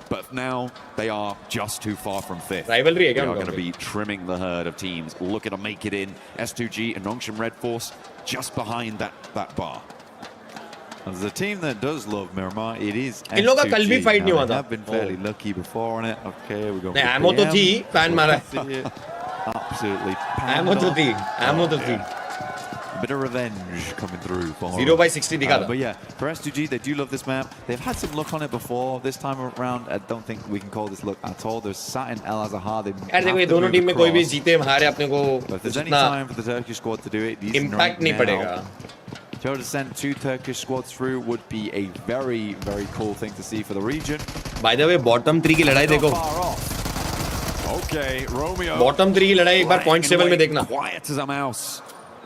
But now they are just too far from 5th. Rivalry They are going to be trimming the herd of teams, looking to make it in. S2G and Nongshim Red Force just behind that bar. As a team that does love Miramar, it is इन लोगों का कल भी fight नहीं हुआ था. Have been fairly lucky before on it. Okay, we're going. नहीं, ammo तो थी, fan मारा. Absolutely. Ammo तो थी. A bit of revenge coming through for 0/60 दिखा था. But yeah, for S2G, they do love this map. They've had some luck on it before. This time around, I don't think we can call this luck at all. There's Sat and El Azahar. यार देखो ये दोनों team में कोई भी जीते हारे अपने को if there's any time for the Turkish squad to do it, these impact नहीं पड़ेगा. To send 2 Turkish squads through would be a very, very cool thing to see for the region. By the way, bottom 3 की लड़ाई देखो. Okay, Romeo. Bottom 3 की लड़ाई एक बार point 7 में देखना. Quiet as a mouse,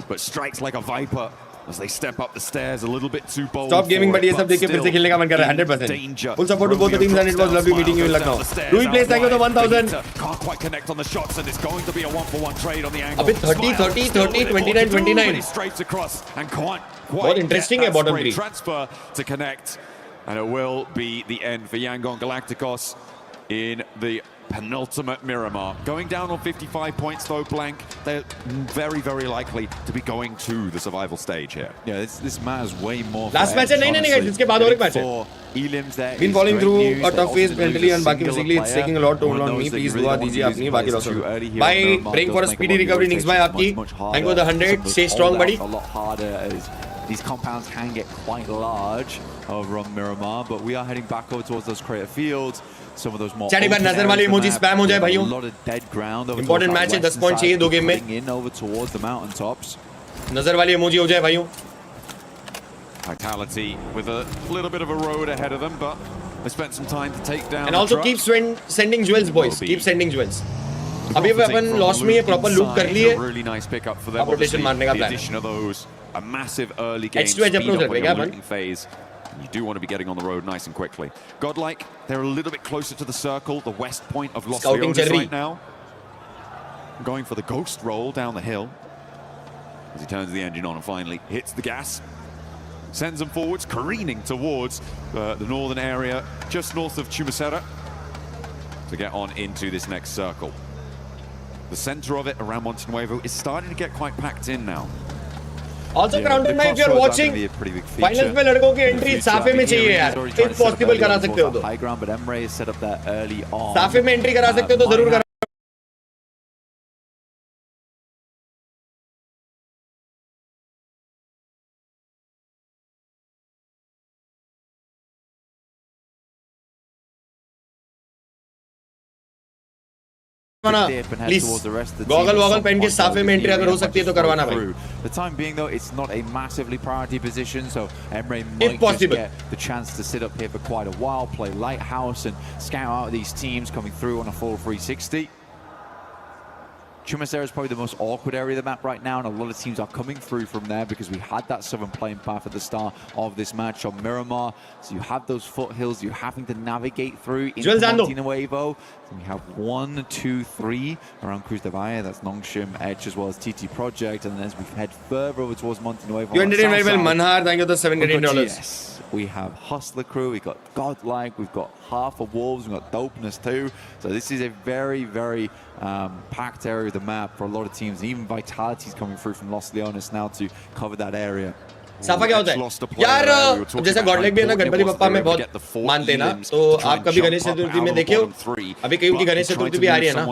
but strikes like a viper as they step up the stairs a little bit too bold. Stop gaming, but ये सब देख के फिर से खेलने का मन कर रहा है 100%. Full support to both the teams and it was lovely meeting you in Lucknow. Rui plays thank you for the 1000. Can't quite connect on the shots and it's going to be a 1-for-1 trade on the angle. अबे 30, 29. Straight across and quite बहुत interesting है bottom 3. Transfer to connect, and it will be the end for Yangon Galacticos in the penultimate Miramar. Going down on 55 points though, blank. They're very, very likely to be going to the survival stage here. Yeah, this matters way more. Last match है नहीं इसके बाद और एक match है. Been falling through a tough phase mentally and बाकी physically it's taking a lot toll on me. Please दुआ दीजिए अपनी बाकी दोस्तों. Bye. Praying for a speedy recovery. Nix bhai आपकी. Thank you for the 100. Stay strong, buddy. A lot harder as these compounds can get quite large over on Miramar, but we are heading back over towards those crater fields. Some of those more chat एक बार नजर वाली emoji spam हो जाए भाइयों. Important match है 10 point चाहिए 2 game में. In over towards the mountaintops. नजर वाली इमोजी हो जाए भाइयों. Vitality with a little bit of a road ahead of them, but they spent some time to take down. And also keep sending jewels, boys. Keep sending jewels. अभी अपन loss में ये proper loop कर लिए. Really nice pickup for them. Rotation मारने का plan. plan. The addition of those, a massive early game speed up on the looting phase. You do want to be getting on the road nice and quickly. Godlike, they're a little bit closer to the circle, the west point of Los Leones right now. Going for the ghost roll down the hill as he turns the engine on and finally hits the gas. Sends them forwards, careening towards the northern area, just north of Chumacera, to get on into this next circle. The center of it around Montenuevo is starting to get quite packed in now. Also, Crownton if you're watching, finals में लड़कों की entry साफे में चाहिए यार. If possible करा सकते हो तो. High ground, but Emre set up that early on. साफे में entry करा सकते हो तो जरूर करा. Please, goggle पहन के साफे में एंट्री अगर हो सकती है तो करवाना भाई. The time being though, it's not a massively priority position, so Emre might just get the chance to sit up here for quite a while, play Lighthouse and scout out these teams coming through on a full 360. Chumacera is probably the most awkward area of the map right now, and a lot of teams are coming through from there because we had that southern playing path at the start of this match on Miramar. So you have those foothills you're having to navigate through into Montenuevo. And we have 1, 2, 3 around Cruz de Valle. That's Nongshim, Edge, as well as TT Project. And then as we head further over towards Montenuevo, you entertain very well, Manhar. Thank you for the $7 Yes, we have Hustler Crew, we've got Godlike, we've got half of Wolves, we've got Dopeness too. So this is a very, very packed area of the map for a lot of teams. And even Vitality is coming through from Los Leones now to cover that area. साफा क्या होता है यार, जैसा गॉडलेग भी है ना, गणपति बप्पा में बहुत मानते ना, तो आप कभी गणेश चतुर्थी में देखिए हो, अभी कई उनकी गणेश चतुर्थी भी आ रही है ना,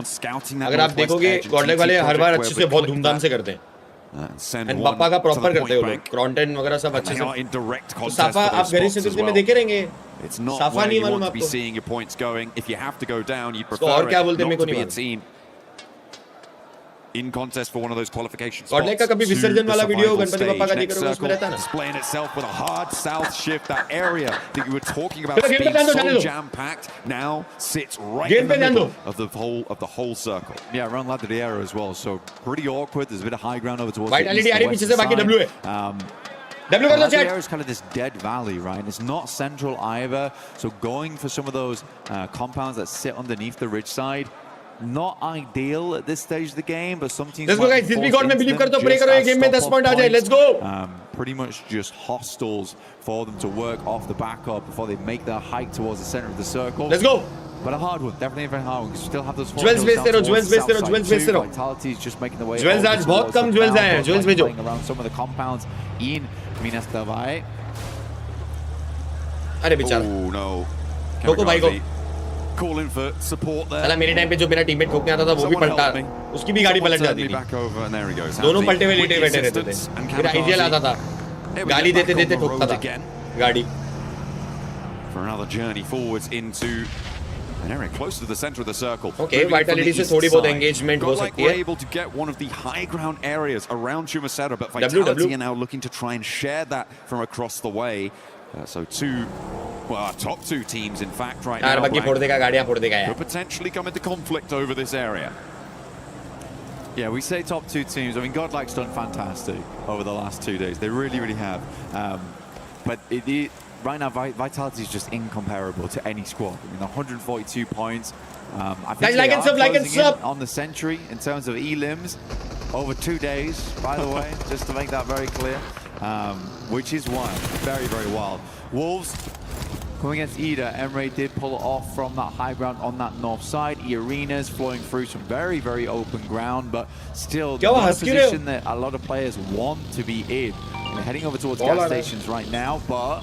अगर आप देखोगे गॉडलेग वाले हर बार अच्छे से बहुत धूमधाम से करते हैं. एंड बप्पा का प्रॉपर करते हैं वो लोग, क्रॉन्टन वगैरह सब अच्छे से. तो साफा आप गणेश चतुर्थी में देखे रहेंगे, साफा नहीं मालूम आपको. और क्या बोलते हैं मेरे को नहीं मालूम. In contest for one of those qualifications. गॉडलेग का कभी विसर्जन वाला वीडियो गणपति बप्पा का देखकर उसमें रहता है ना. Displaying itself with a hard south shift. That area that you were talking about being so jam-packed now sits right in the middle of the whole circle. Yeah, around Ladriera as well. So pretty awkward. There's a bit of high ground over towards Vitality आ रही पीछे से, बाकी W है. W कर दो chat. Ladriera is kind of this dead valley, right? And it's not central either. So going for some of those compounds that sit underneath the ridge side. Not ideal at this stage of the game, but some teams. Let's go guys. This God में believe करते हो, pray करो ये game में 10 point आ जाए. Let's go. pretty much just hostiles for them to work off the backup before they make their hike towards the center of the circle. Let's go. But a hard one, definitely a very hard one, because you still have those Jewels भेजते रहो, Jewels भेजते रहो, Jewels भेजते रहो. Vitality is just making the way. Jewels आज बहुत कम Jewels आए हैं, Jewels भेजो. Playing around some of the compounds in Minas Tirith. अरे बेचारा. Oh no. ठोको भाई को. Calling for support there. साला मेरे टाइम पे जो मेरा टीममेट ठोकने आता था वो भी पलटा. उसकी भी गाड़ी पलट जाती थी. दोनों पलटे हुए लेटे बैठे रहते थे. मेरा आइडियल आता था. गाली देते देते ठोकता था. गाड़ी. For another journey forwards into an area close to the center of the circle. Okay, Vitality से थोड़ी बहुत engagement हो सकती है. Able to get one of the high ground areas around Chumacera, but Vitality are now looking to try and share that from across the way. So top two teams, in fact, right now, could potentially come into conflict over this area. Yeah, we say top two teams. I mean, Godlike's done fantastic over the last 2 days. They really, really have. But right now, Vitality is just incomparable to any squad. I mean, 142 points. I think like and sub, on the century in terms of elims over 2 days, by the way, just to make that very clear, which is wild, very, very wild. Wolves coming against Ida. Emre did pull it off from that high ground on that north side. Arenas flowing through some very, very open ground, but still not a position that a lot of players want to be in. We're heading over towards gas stations right now, but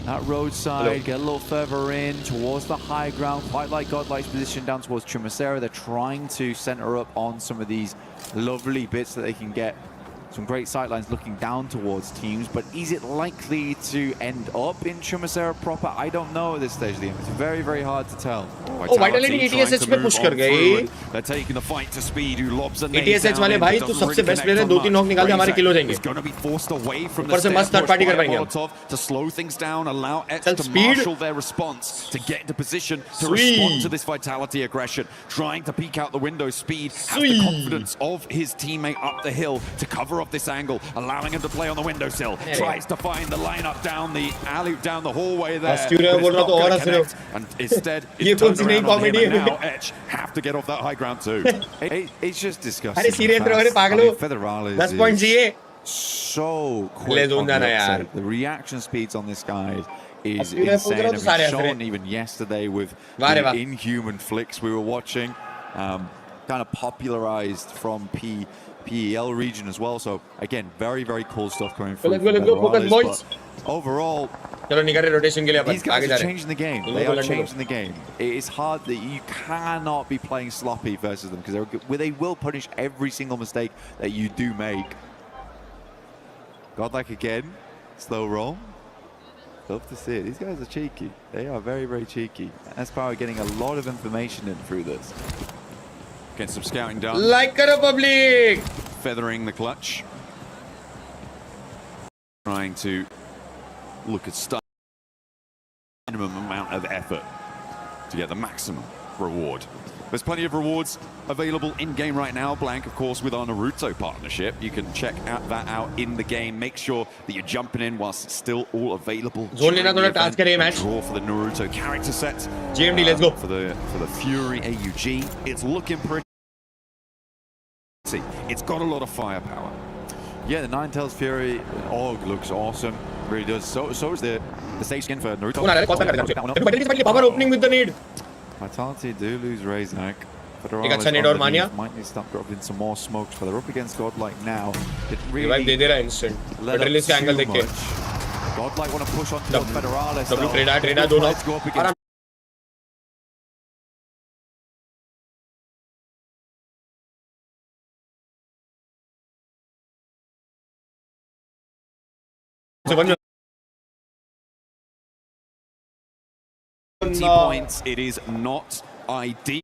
that roadside, get a little further in towards the high ground, quite like Godlike's position down towards Chumacera. They're trying to center up on some of these lovely bits that they can get. Some great sightlines looking down towards teams, but is it likely to end up in Chumacera proper? I don't know at this stage of the game. It's very, very hard to tell. Oh, Vitality ATSH पे push कर गई. They're taking the fight to speed. Who lobs a nade ATSH वाले भाई तो सबसे best player है. 2-3 knock निकाल के हमारे किल हो जाएंगे. Going to be forced away from ऊपर से मस्त थर्ड पार्टी कर पाएंगे हम. To slow things down, allow X to marshal their response, to get into position to respond to this Vitality aggression. Trying to peek out the window. Speed has the confidence of his teammate up the hill to cover up this angle, allowing him to play on the windowsill. Tries to find the lineup down the alley, down the hallway there. And instead, it's turned around on him, and now Etch have to get off that high ground too. It's just disgusting. Federalis is so quick on the upset. The reaction speeds on this guy is insane. I mean, shown even yesterday with the inhuman flicks we were watching. Kind of popularized from PEL region as well. So again, very, very cool stuff coming through. Let's go, focus, boys. Overall, these guys are changing the game. They are changing the game. It is hard that you cannot be playing sloppy versus them, because they will punish every single mistake that you do make. Godlike again, slow roll. Love to see it. These guys are cheeky. They are very, very cheeky. S-Power getting a lot of information in through this. Getting some scouting done. Like a public! Feathering the clutch. Trying to look at minimum amount of effort to get the maximum reward. There's plenty of rewards available in-game right now. Blank, of course, with our Naruto partnership. You can check that out in the game. Make sure that you're jumping in whilst it's still all available. Draw for the Naruto character set. GMD, let's go. For the Fury AUG. It's looking pretty. It's got a lot of firepower. Yeah, the Ninetales Fury AUG looks awesome. Really does. So is the stage skin for Naruto. Power opening with the need. Vitality do lose Razak. Might need to start dropping some more smokes, but they're up against Godlike now. It really instant. Release angle Godlike want to push on to Federalis. Treda, do not go up against. Points. It is not ideal.